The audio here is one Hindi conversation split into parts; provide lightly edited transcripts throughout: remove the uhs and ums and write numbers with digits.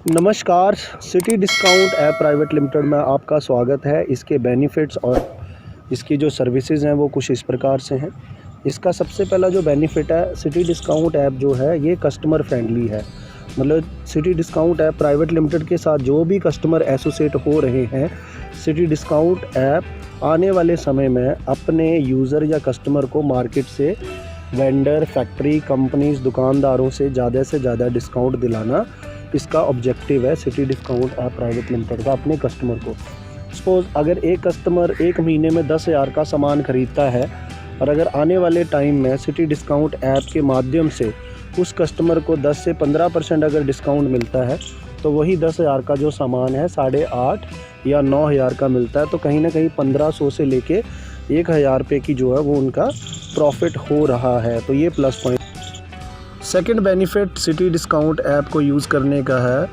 नमस्कार, city discount app private limited में आपका स्वागत है। इसके बेनिफिट्स और इसकी जो सर्विसेज हैं वो कुछ इस प्रकार से हैं। इसका सबसे पहला जो बेनिफिट है, सिटी डिस्काउंट ऐप जो है ये कस्टमर फ्रेंडली है। मतलब city discount app private limited के साथ जो भी कस्टमर एसोसिएट हो रहे हैं, सिटी डिस्काउंट ऐप आने वाले समय में अपने यूज़र या कस्टमर को मार्केट से वेंडर, फैक्ट्री, कंपनीज, दुकानदारों से ज़्यादा डिस्काउंट दिलाना इसका ऑब्जेक्टिव है city discount app private limited का अपने कस्टमर को। सपोज़ अगर एक कस्टमर एक महीने में 10,000 का सामान ख़रीदता है और अगर आने वाले टाइम में सिटी डिस्काउंट ऐप के माध्यम से उस कस्टमर को 10 से 15% अगर डिस्काउंट मिलता है तो वही 10,000 का जो सामान है 8,500 या 9,000 का मिलता है। तो कहीं ना कहीं 1,500 से लेके 1,000 रुपये की जो है वो उनका प्रॉफिट हो रहा है। तो ये plus point. Second benefit city discount app को यूज़ करने का है,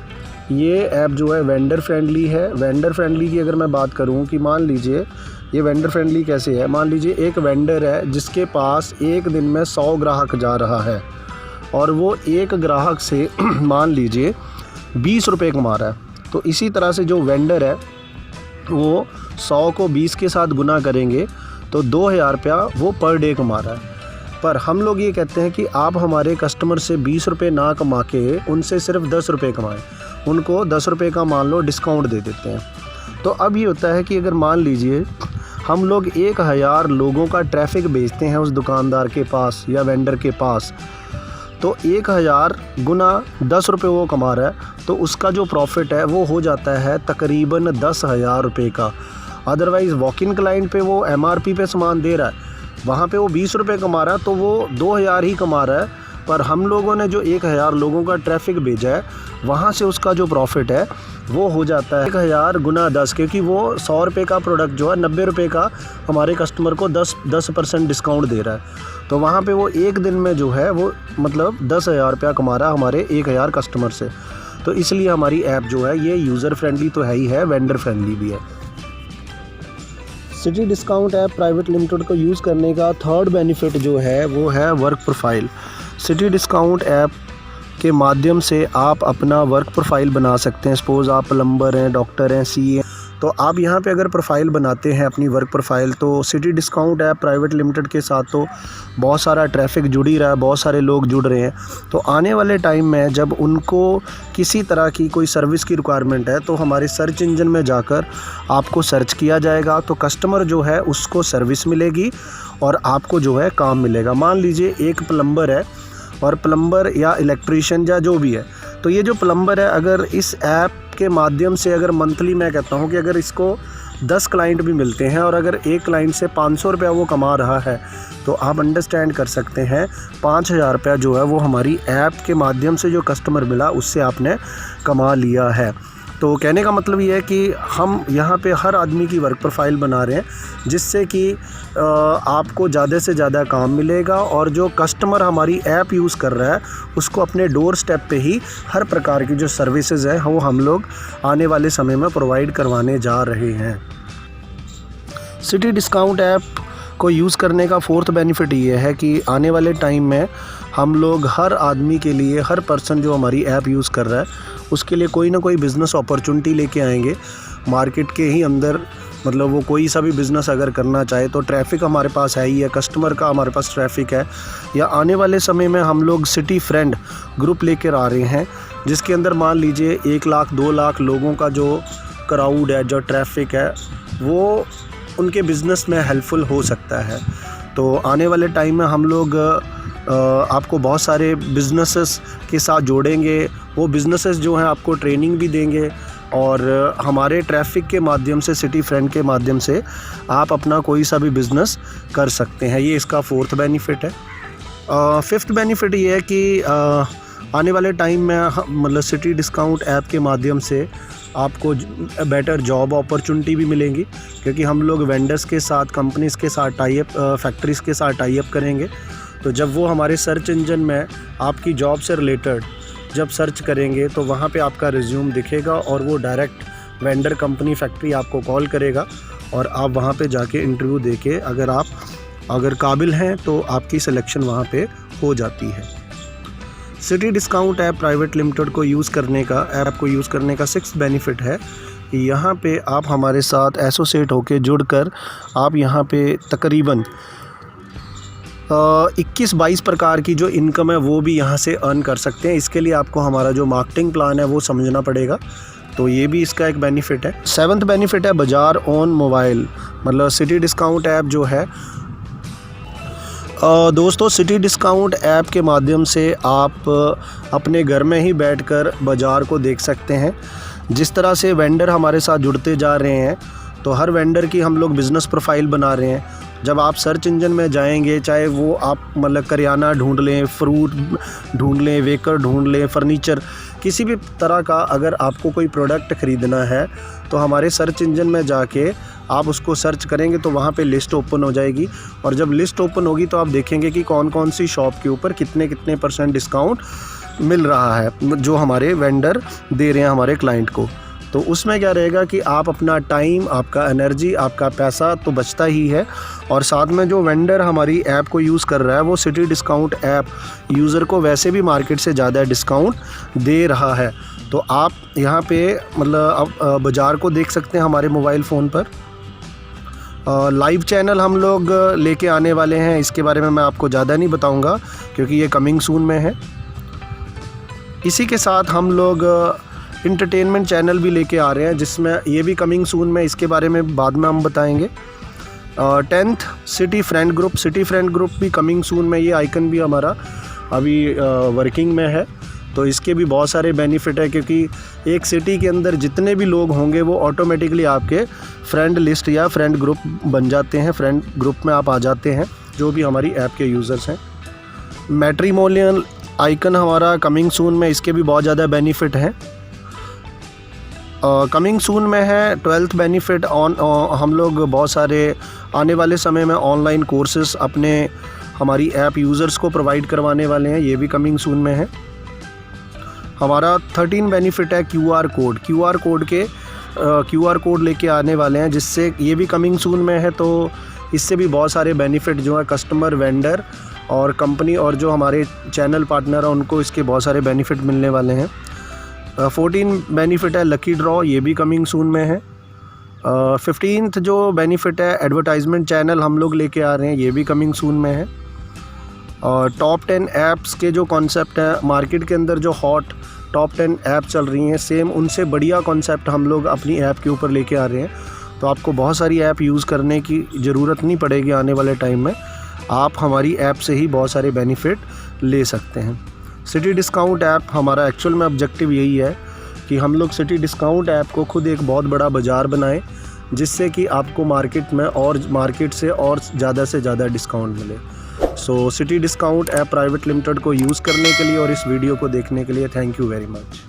ये ऐप जो है वेंडर फ्रेंडली है। वेंडर फ्रेंडली की अगर मैं बात करूं कि मान लीजिए ये वेंडर फ्रेंडली कैसे है, मान लीजिए एक वेंडर है जिसके पास एक दिन में 100 ग्राहक जा रहा है और वो एक ग्राहक से मान लीजिए 20 रुपये कमा रहा है। तो इसी तरह से जो वेंडर है वो 100 को 20 के साथ गुना करेंगे तो 2,000 रुपया वो पर डे कमा रहा है। पर हम लोग ये कहते हैं कि आप हमारे कस्टमर से 20 रुपये ना कमा के उनसे सिर्फ 10 रुपये कमाएँ, उनको 10 रुपये का मान लो डिस्काउंट दे देते हैं। तो अब ये होता है कि अगर मान लीजिए हम लोग 1,000 लोगों का ट्रैफिक भेजते हैं उस दुकानदार के पास या वेंडर के पास, तो 1,000 गुना 10 रुपये वो कमा रहा है तो उसका जो प्रॉफिट है वो हो जाता है तकरीबन 10,000 रुपये का। अदरवाइज़ वॉक इन क्लाइंट पे वो MRP पे सामान दे रहा है, वहाँ पे वो 20 रुपये कमा रहा है तो वो 2,000 ही कमा रहा है। पर हम लोगों ने जो 1,000 लोगों का ट्रैफिक भेजा है वहाँ से उसका जो प्रॉफिट है वो हो जाता है 1,000 गुना 10, क्योंकि वो 100 रुपये का प्रोडक्ट जो है 90 रुपये का हमारे कस्टमर को 10% डिस्काउंट दे रहा है। तो वहाँ पे वो एक दिन में जो है वो मतलब 10,000 रुपया कमा रहा है हमारे 1,000 कस्टमर से। तो इसलिए हमारी ऐप जो है ये यूज़र फ्रेंडली तो है ही है, वेंडर फ्रेंडली भी है। City discount app private limited को यूज़ करने का थर्ड बेनिफिट जो है वो है work profile. City discount app के माध्यम से आप अपना वर्क प्रोफाइल बना सकते हैं। सपोज़ आप प्लम्बर हैं, डॉक्टर हैं, CA, तो आप यहाँ पे अगर प्रोफाइल बनाते हैं अपनी वर्क प्रोफाइल, तो city discount app private limited के साथ तो बहुत सारा ट्रैफिक जुड़ ही रहा है, बहुत सारे लोग जुड़ रहे हैं। तो आने वाले टाइम में जब उनको किसी तरह की कोई सर्विस की रिक्वायरमेंट है तो हमारे सर्च इंजन में जाकर आपको सर्च किया जाएगा, तो कस्टमर जो है उसको सर्विस मिलेगी और आपको जो है काम मिलेगा। मान लीजिए एक प्लम्बर है और प्लम्बर या इलेक्ट्रीशियन या जो भी है, तो ये जो प्लम्बर है अगर इस ऐप के माध्यम से अगर मंथली मैं कहता हूँ कि अगर इसको 10 क्लाइंट भी मिलते हैं और अगर एक क्लाइंट से 500 रुपया वो कमा रहा है तो आप अंडरस्टैंड कर सकते हैं 5,000 रुपया जो है वो हमारी ऐप के माध्यम से जो कस्टमर मिला उससे आपने कमा लिया है। तो कहने का मतलब ये है कि हम यहाँ पे हर आदमी की वर्क प्रोफाइल बना रहे हैं जिससे कि आपको ज़्यादा से ज़्यादा काम मिलेगा और जो कस्टमर हमारी ऐप यूज़ कर रहा है उसको अपने डोर स्टेप पे ही हर प्रकार की जो सर्विसेज है वो हम लोग आने वाले समय में प्रोवाइड करवाने जा रहे हैं। सिटी डिस्काउंट ऐप को यूज़ करने का फोर्थ बेनिफिट ये है कि आने वाले टाइम में हम लोग हर आदमी के लिए, हर पर्सन जो हमारी ऐप यूज़ कर रहा है उसके लिए कोई ना कोई बिज़नेस अपॉर्चुनिटी लेके आएंगे मार्केट के ही अंदर। मतलब वो कोई सा भी बिज़नेस अगर करना चाहे तो ट्रैफिक हमारे पास है ही है, कस्टमर का हमारे पास ट्रैफिक है। या आने वाले समय में हम लोग सिटी फ्रेंड ग्रुप लेकर आ रहे हैं जिसके अंदर मान लीजिए 1 लाख 2 लाख लोगों का जो क्राउड है, जो ट्रैफिक है, वो उनके बिज़नेस में हेल्पफुल हो सकता है। तो आने वाले टाइम में हम लोग आपको बहुत सारे बिज़नेसेस के साथ जोड़ेंगे। वो बिज़नेसेस जो हैं आपको ट्रेनिंग भी देंगे और हमारे ट्रैफिक के माध्यम से, सिटी फ्रेंड के माध्यम से आप अपना कोई सा भी बिज़नेस कर सकते हैं। ये इसका फोर्थ बेनिफिट है। फिफ्थ बेनिफिट ये है कि आने वाले टाइम में मतलब सिटी डिस्काउंट ऐप के माध्यम से आपको बेटर जॉब अपॉर्चुनिटी भी मिलेंगी, क्योंकि हम लोग वेंडर्स के साथ, कंपनीज़ के साथ टाई अप, फैक्ट्रीज़ के साथ टाई अप करेंगे। तो जब वो हमारे सर्च इंजन में आपकी जॉब से रिलेटेड जब सर्च करेंगे तो वहाँ पे आपका रिज्यूम दिखेगा और वो डायरेक्ट वेंडर, कंपनी, फैक्ट्री आपको कॉल करेगा और आप वहाँ पे जाके इंटरव्यू देके अगर काबिल हैं तो आपकी सिलेक्शन वहाँ पे हो जाती है। City discount app private limited को यूज़ करने का 6th बेनिफिट है कि यहाँ पे आप हमारे साथ एसोसिएट होकर जुड़कर आप यहाँ पे तकरीबन 21-22 प्रकार की जो इनकम है वो भी यहाँ से अर्न कर सकते हैं। इसके लिए आपको हमारा जो मार्केटिंग प्लान है वो समझना पड़ेगा, तो ये भी इसका एक बेनिफिट है। 7th बेनिफिट है बाज़ार ऑन मोबाइल, मतलब सिटी डिस्काउंट ऐप जो है दोस्तों, सिटी डिस्काउंट ऐप के माध्यम से आप अपने घर में ही बैठकर बाज़ार को देख सकते हैं। जिस तरह से वेंडर हमारे साथ जुड़ते जा रहे हैं, तो हर वेंडर की हम लोग बिज़नेस प्रोफाइल बना रहे हैं। जब आप सर्च इंजन में जाएंगे, चाहे वो आप मतलब करियाना ढूंढ लें, फ्रूट ढूंढ लें, वेकर ढूंढ लें, फर्नीचर, किसी भी तरह का अगर आपको कोई प्रोडक्ट ख़रीदना है तो हमारे सर्च इंजन में जाके आप उसको सर्च करेंगे तो वहाँ पे लिस्ट ओपन हो जाएगी। और जब लिस्ट ओपन होगी तो आप देखेंगे कि कौन कौन सी शॉप के ऊपर कितने कितने % डिस्काउंट मिल रहा है, जो हमारे वेंडर दे रहे हैं हमारे क्लाइंट को। तो उसमें क्या रहेगा कि आप अपना टाइम, आपका एनर्जी, आपका पैसा तो बचता ही है, और साथ में जो वेंडर हमारी ऐप को यूज़ कर रहा है वो सिटी डिस्काउंट ऐप यूज़र को वैसे भी मार्केट से ज़्यादा डिस्काउंट दे रहा है। तो आप यहाँ पे मतलब अब बाज़ार को देख सकते हैं हमारे मोबाइल फ़ोन पर। लाइव चैनल हम लोग लेके आने वाले हैं, इसके बारे में मैं आपको ज़्यादा नहीं बताऊँगा क्योंकि ये कमिंग सून में है। इसी के साथ हम लोग इंटरटेनमेंट चैनल भी लेके आ रहे हैं, जिसमें ये भी कमिंग सून में, इसके बारे में बाद में हम बताएंगे। 10th सिटी फ्रेंड ग्रुप भी कमिंग सून में, ये आइकन भी हमारा अभी वर्किंग में है। तो इसके भी बहुत सारे बेनिफिट है, क्योंकि एक सिटी के अंदर जितने भी लोग होंगे वो ऑटोमेटिकली आपके फ्रेंड लिस्ट या फ्रेंड ग्रुप बन जाते हैं, फ्रेंड ग्रुप में आप आ जाते हैं जो भी हमारी ऐप के यूज़र्स हैं। मैट्रिमोनियल आइकन हमारा कमिंग सून में, इसके भी बहुत ज़्यादा बेनिफिट हैं। कमिंग सून में है 12th बेनिफिट हम लोग बहुत सारे आने वाले समय में ऑनलाइन कोर्सेज़ अपने हमारी ऐप यूज़र्स को प्रोवाइड करवाने वाले हैं, ये भी कमिंग सून में है। हमारा 13 बेनिफिट है क्यूआर कोड लेके आने वाले हैं, जिससे ये भी कमिंग सून में है। तो इससे भी बहुत सारे बेनिफिट जो है कस्टमर, वेंडर और कंपनी और जो हमारे चैनल पार्टनर हैं उनको इसके बहुत सारे बेनिफिट मिलने वाले हैं। 14 बेनिफिट है लकी ड्रॉ, ये भी कमिंग सून में है। 15th जो बेनिफिट है एडवर्टाइजमेंट चैनल हम लोग लेके आ रहे हैं, ये भी कमिंग सून में है। और टॉप 10 ऐप्स के जो कॉन्सेप्ट है मार्केट के अंदर, जो हॉट टॉप 10 ऐप चल रही हैं, सेम उनसे बढ़िया कॉन्सेप्ट हम लोग अपनी ऐप के ऊपर लेके आ रहे हैं। तो आपको बहुत सारी ऐप यूज़ करने की ज़रूरत नहीं पड़ेगी आने वाले टाइम में, आप हमारी ऐप से ही बहुत सारे बेनिफिट ले सकते हैं। सिटी डिस्काउंट ऐप हमारा एक्चुअल में ऑब्जेक्टिव यही है कि हम लोग सिटी डिस्काउंट ऐप को खुद एक बहुत बड़ा बाज़ार बनाएं, जिससे कि आपको मार्केट से और ज़्यादा से ज़्यादा डिस्काउंट मिले। So city discount app private limited को यूज़ करने के लिए और इस वीडियो को देखने के लिए थैंक यू वेरी मच।